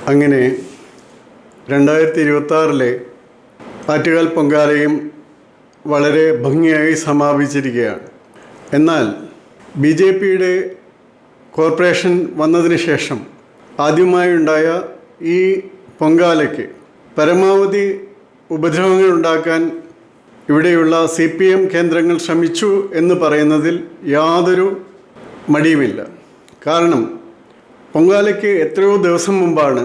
അങ്ങനെ 2026 ആറ്റുകാൽ പൊങ്കാലയും വളരെ ഭംഗിയായി സമാപിച്ചിരിക്കുകയാണ്. എന്നാൽ BJPയുടെ കോർപ്പറേഷൻ വന്നതിന് ശേഷം ആദ്യമായുണ്ടായ ഈ പൊങ്കാലയ്ക്ക് പരമാവധി ഉപദ്രവങ്ങൾ ഉണ്ടാക്കാൻ ഇവിടെയുള്ള CPM കേന്ദ്രങ്ങൾ ശ്രമിച്ചു എന്ന് പറയുന്നതിൽ യാതൊരു മടിയുമില്ല. കാരണം പൊങ്കാലയ്ക്ക് എത്രയോ ദിവസം മുമ്പാണ്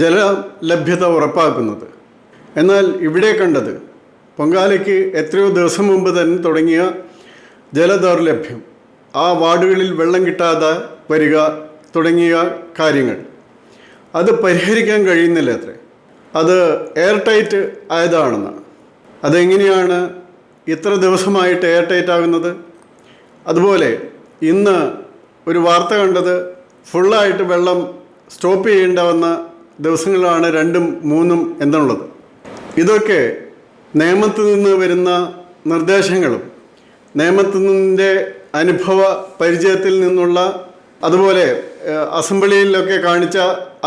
ജലലഭ്യത ഉറപ്പാക്കുന്നത്. എന്നാൽ ഇവിടെ കണ്ടത് പൊങ്കാലയ്ക്ക് എത്രയോ ദിവസം മുമ്പ് തന്നെ തുടങ്ങിയ ജലദൗർലഭ്യം, ആ വാർഡുകളിൽ വെള്ളം കിട്ടാതെ വരിക തുടങ്ങിയ കാര്യങ്ങൾ, അത് പരിഹരിക്കാൻ കഴിയുന്നില്ല അത്രേ. അത് എയർ ടൈറ്റ് ആയതാണെന്നാണ്. അതെങ്ങനെയാണ് ഇത്ര ദിവസമായിട്ട് എയർ ടൈറ്റ് ആകുന്നത്? അതുപോലെ ഇന്ന് ഒരു വാർത്ത കണ്ടത്, ഫുള്ളായിട്ട് വെള്ളം സ്റ്റോപ്പ് ചെയ്യേണ്ട വന്ന ദിവസങ്ങളാണ് 2ഉം 3ഉം എന്നുള്ളത്. ഇതൊക്കെ നിയമത്തിൽ നിന്ന് വരുന്ന നിർദ്ദേശങ്ങളും നിയമത്തിൽ നിന്നിൻ്റെ അനുഭവ പരിചയത്തിൽ നിന്നുള്ള, അതുപോലെ അസംബ്ലിയിലൊക്കെ കാണിച്ച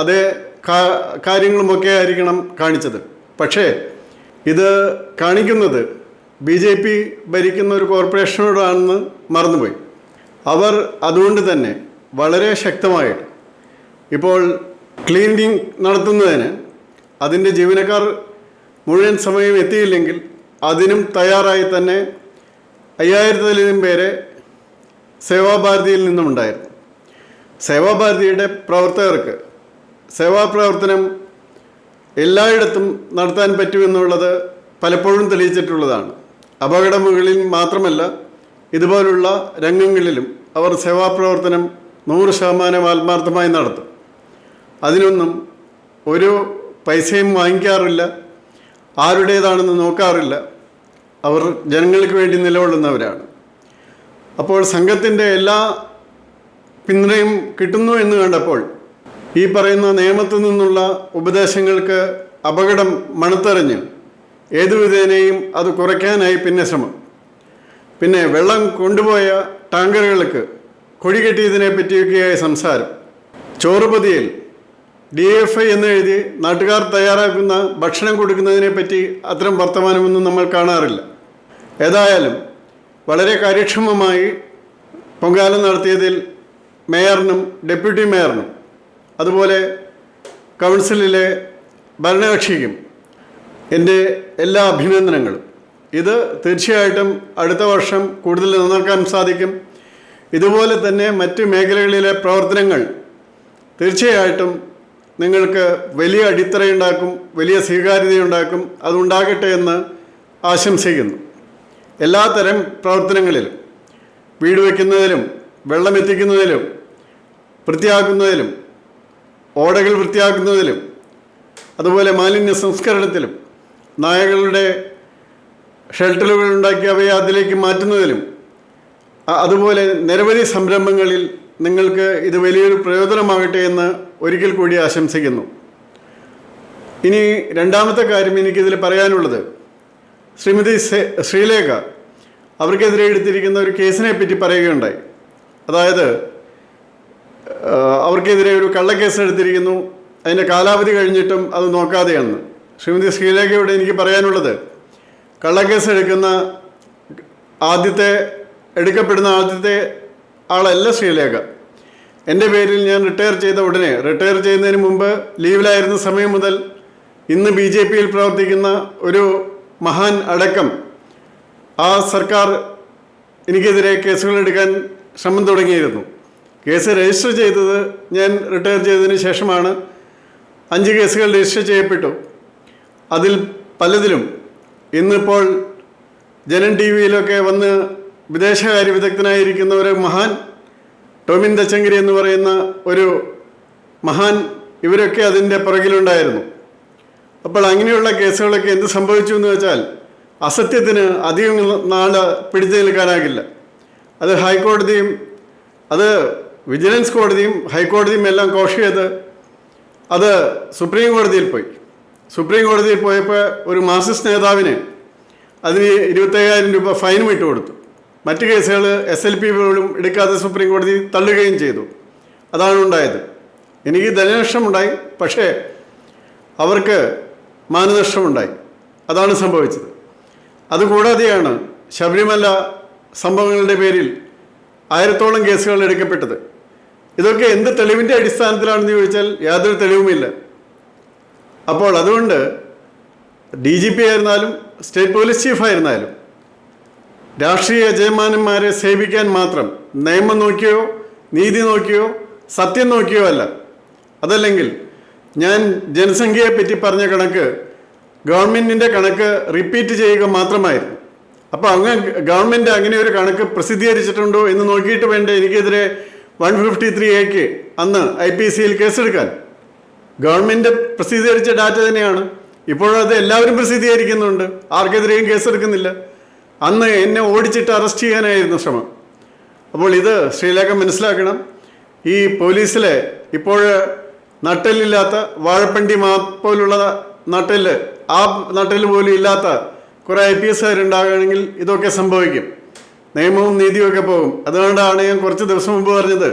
അതേ കാര്യങ്ങളുമൊക്കെ ആയിരിക്കണം കാണിച്ചത്. പക്ഷേ ഇത് കാണിക്കുന്നത് BJP ഭരിക്കുന്ന ഒരു കോർപ്പറേഷനോടാണെന്ന് മറന്നുപോയി. അവർ അതുകൊണ്ട് തന്നെ വളരെ ശക്തമായിട്ട് ഇപ്പോൾ ക്ലീനിങ് നടത്തുന്നതിന് അതിൻ്റെ ജീവനക്കാർ മുഴുവൻ സമയം എത്തിയില്ലെങ്കിൽ അതിനും തയ്യാറായി തന്നെ 5000-ത്തിലധികം പേരെ സേവാഭാരതിയിൽ നിന്നുമുണ്ടായിരുന്നു. സേവാഭാരതിയുടെ പ്രവർത്തകർക്ക് സേവാപ്രവർത്തനം എല്ലായിടത്തും നടത്താൻ പറ്റുമെന്നുള്ളത് പലപ്പോഴും തെളിയിച്ചിട്ടുള്ളതാണ്. അപകടങ്ങളിൽ മാത്രമല്ല, ഇതുപോലുള്ള രംഗങ്ങളിലും അവർ സേവാപ്രവർത്തനം 100% ആത്മാർത്ഥമായി നടത്തും. അതിനൊന്നും ഒരു പൈസയും വാങ്ങിക്കാറില്ല, ആരുടേതാണെന്ന് നോക്കാറില്ല. അവർ ജനങ്ങൾക്ക് വേണ്ടി നിലകൊള്ളുന്നവരാണ്. അപ്പോൾ സംഘത്തിൻ്റെ എല്ലാ പിന്തുണയും കിട്ടുന്നു എന്ന് കണ്ടപ്പോൾ ഈ പറയുന്ന നിയമത്തിൽ നിന്നുള്ള ഉപദേശങ്ങൾക്ക് അപകടം മണത്തെറിഞ്ഞ് ഏതു വിധേനയും അത് കുറയ്ക്കാനായി പിന്നെ ശ്രമം. പിന്നെ വെള്ളം കൊണ്ടുപോയ ടാങ്കറുകൾക്ക് കൊടികെട്ടിയതിനെ പറ്റിയൊക്കെയായി സംസാരം. ചോറുപതിയിൽ DFI എന്ന് എഴുതി നാട്ടുകാർ തയ്യാറാക്കുന്ന ഭക്ഷണം കൊടുക്കുന്നതിനെ പറ്റി അത്തരം വർത്തമാനമൊന്നും നമ്മൾ കാണാറില്ല. ഏതായാലും വളരെ കാര്യക്ഷമമായി പൊങ്കാല നടത്തിയതിൽ മേയറിനും ഡെപ്യൂട്ടി മേയറിനും അതുപോലെ കൗൺസിലിലെ ഭരണകക്ഷിക്കും എൻ്റെ എല്ലാ അഭിനന്ദനങ്ങളും. ഇത് തീർച്ചയായിട്ടും അടുത്ത വർഷം കൂടുതൽ നന്നാക്കാൻ സാധിക്കും. ഇതുപോലെ തന്നെ മറ്റ് മേഖലകളിലെ പ്രവർത്തനങ്ങൾ തീർച്ചയായിട്ടും നിങ്ങൾക്ക് വലിയ അടിത്തറയുണ്ടാക്കും, വലിയ സ്വീകാര്യതയുണ്ടാക്കും. അതുണ്ടാകട്ടെ എന്ന് ആശംസിക്കുന്നു. എല്ലാത്തരം പ്രവർത്തനങ്ങളിലും, വീട് വയ്ക്കുന്നതിലും വെള്ളം എത്തിക്കുന്നതിലും വൃത്തിയാക്കുന്നതിലും ഓടകൾ വൃത്തിയാക്കുന്നതിലും അതുപോലെ മാലിന്യ സംസ്കരണത്തിലും നായകളുടെ ഷെൽട്ടറുകൾ ഉണ്ടാക്കി അവയെ അതിലേക്ക് മാറ്റുന്നതിലും അതുപോലെ നിരവധി സംരംഭങ്ങളിൽ നിങ്ങൾക്ക് ഇത് വലിയൊരു പ്രയോജനമാകട്ടെ എന്ന് ഒരിക്കൽ കൂടി ആശംസിക്കുന്നു. ഇനി രണ്ടാമത്തെ കാര്യം എനിക്കിതിൽ പറയാനുള്ളത്, ശ്രീമതി ശ്രീലേഖ അവർക്കെതിരെ എടുത്തിരിക്കുന്ന ഒരു കേസിനെ പറ്റി പറയുകയുണ്ടായി. അതായത് അവർക്കെതിരെ ഒരു കള്ളക്കേസ് എടുത്തിരിക്കുന്നു, അതിൻ്റെ കാലാവധി കഴിഞ്ഞിട്ടും അത് നോക്കാതെയാണ്. ശ്രീമതി ശ്രീലേഖയോട് എനിക്ക് പറയാനുള്ളത്, കള്ളക്കേസ് എടുക്കപ്പെടുന്ന ആദ്യത്തെ ആളല്ല ശ്രീലേഖ. എൻ്റെ പേരിൽ ഞാൻ റിട്ടയർ ചെയ്യുന്നതിന് മുമ്പ് ലീവിലായിരുന്ന സമയം മുതൽ ഇന്ന് BJPയിൽ പ്രവർത്തിക്കുന്ന ഒരു മഹാൻ അടക്കം ആ സർക്കാർ എനിക്കെതിരെ കേസുകൾ എടുക്കാൻ ശ്രമം തുടങ്ങിയിരുന്നു. കേസ് രജിസ്റ്റർ ചെയ്തത് ഞാൻ റിട്ടയർ ചെയ്തതിന് ശേഷമാണ്. 5 കേസുകൾ രജിസ്റ്റർ ചെയ്യപ്പെട്ടു. അതിൽ പലതിലും ഇന്നിപ്പോൾ ജനം TV-യിലൊക്കെ വന്ന് വിദേശകാര്യ വിദഗ്ധനായിരിക്കുന്ന ഒരു മഹാൻ ടോമിൻ തച്ചങ്കരി എന്ന് പറയുന്ന ഒരു മഹാൻ, ഇവരൊക്കെ അതിൻ്റെ പുറകിലുണ്ടായിരുന്നു. അപ്പോൾ അങ്ങനെയുള്ള കേസുകളൊക്കെ എന്ത് സംഭവിച്ചു എന്ന് വെച്ചാൽ, അസത്യത്തിന് അധികം നാൾ പിടിച്ചു നിൽക്കാനാകില്ല. അത് ഹൈക്കോടതിയും അത് വിജിലൻസ് കോടതിയും ഹൈക്കോടതിയും എല്ലാം കോഷ് ചെയ്ത് അത് സുപ്രീം കോടതിയിൽ പോയി. സുപ്രീം കോടതിയിൽ പോയപ്പോൾ ഒരു മാർക്സിസ്റ്റ് നേതാവിന് അതിന് 25,000 രൂപ ഫൈനും ഇട്ട് കൊടുത്തു. മറ്റ് കേസുകൾ SLP പോലും എടുക്കാതെ സുപ്രീം കോടതി തള്ളുകയും ചെയ്തു. അതാണ് ഉണ്ടായത്. എനിക്ക് ധനനഷ്ടമുണ്ടായി, പക്ഷേ അവർക്ക് മാനനഷ്ടമുണ്ടായി. അതാണ് സംഭവിച്ചത്. അതുകൂടാതെയാണ് ശബരിമല സംഭവങ്ങളുടെ പേരിൽ 1000-ഓളം കേസുകൾ എടുക്കപ്പെട്ടത്. ഇതൊക്കെ എന്ത് തെളിവിൻ്റെ അടിസ്ഥാനത്തിലാണെന്ന് ചോദിച്ചാൽ യാതൊരു തെളിവുമില്ല. അപ്പോൾ അതുകൊണ്ട് DGP ആയിരുന്നാലും സ്റ്റേറ്റ് പോലീസ് ചീഫായിരുന്നാലും രാഷ്ട്രീയ യജമാനന്മാരെ സേവിക്കാൻ മാത്രം നിയമം നോക്കിയോ നീതി നോക്കിയോ സത്യം നോക്കിയോ അല്ല. അതല്ലെങ്കിൽ ഞാൻ ജനസംഖ്യയെ പറ്റി പറഞ്ഞ കണക്ക് ഗവൺമെൻറ്റിൻ്റെ കണക്ക് റിപ്പീറ്റ് ചെയ്യുക മാത്രമായിരുന്നു. അപ്പോൾ ഗവൺമെൻറ് അങ്ങനെ ഒരു കണക്ക് പ്രസിദ്ധീകരിച്ചിട്ടുണ്ടോ എന്ന് നോക്കിയിട്ട് വേണ്ടേ എനിക്കെതിരെ 153A അന്ന് IPCയിൽ കേസെടുക്കാൻ. ഗവൺമെൻറ് പ്രസിദ്ധീകരിച്ച ഡാറ്റ തന്നെയാണ്. ഇപ്പോഴത് എല്ലാവരും പ്രസിദ്ധീകരിക്കുന്നുണ്ട്, ആർക്കെതിരെയും കേസെടുക്കുന്നില്ല. അന്ന് എന്നെ ഓടിച്ചിട്ട് അറസ്റ്റ് ചെയ്യാനായിരുന്നു ശ്രമം. അപ്പോൾ ഇത് ശ്രീലേഖ മനസ്സിലാക്കണം. ഈ പോലീസിലെ ഇപ്പോൾ നട്ടലില്ലാത്ത വാഴപ്പണ്ടി പോലുള്ള നട്ടല്, ആ നട്ടല് പോലും ഇല്ലാത്ത കുറേ IPSകാരുണ്ടാകുകയാണെങ്കിൽ ഇതൊക്കെ സംഭവിക്കും. നിയമവും നീതിയും ഒക്കെ പോകും. അതുകൊണ്ടാണ് ഞാൻ കുറച്ച് ദിവസം മുമ്പ് പറഞ്ഞത്,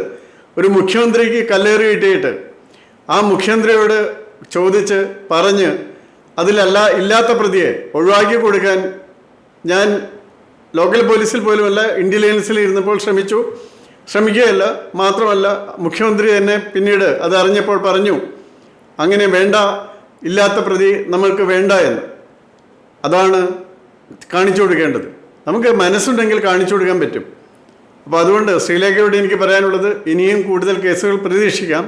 ഒരു മുഖ്യമന്ത്രിക്ക് കല്ലേറ് കിട്ടിയിട്ട് ആ മുഖ്യമന്ത്രിയോട് ചോദിച്ച് പറഞ്ഞ് ഇല്ലാത്ത പ്രതിയെ ഒഴിവാക്കി കൊടുക്കാൻ ഞാൻ ലോക്കൽ പോലീസിൽ പോലുമല്ല ഇൻ്റലിജൻസിൽ ഇരുന്നപ്പോൾ ശ്രമിക്കുകയല്ല. മാത്രമല്ല മുഖ്യമന്ത്രി തന്നെ പിന്നീട് അത് അറിഞ്ഞപ്പോൾ പറഞ്ഞു, അങ്ങനെ വേണ്ട, ഇല്ലാത്ത പ്രതി നമ്മൾക്ക് വേണ്ട എന്ന്. അതാണ് കാണിച്ചു കൊടുക്കേണ്ടത്. നമുക്ക് മനസ്സുണ്ടെങ്കിൽ കാണിച്ചു കൊടുക്കാൻ പറ്റും. അപ്പോൾ അതുകൊണ്ട് ശ്രീലേഖയോട് എനിക്ക് പറയാനുള്ളത്, ഇനിയും കൂടുതൽ കേസുകൾ പ്രതീക്ഷിക്കാം.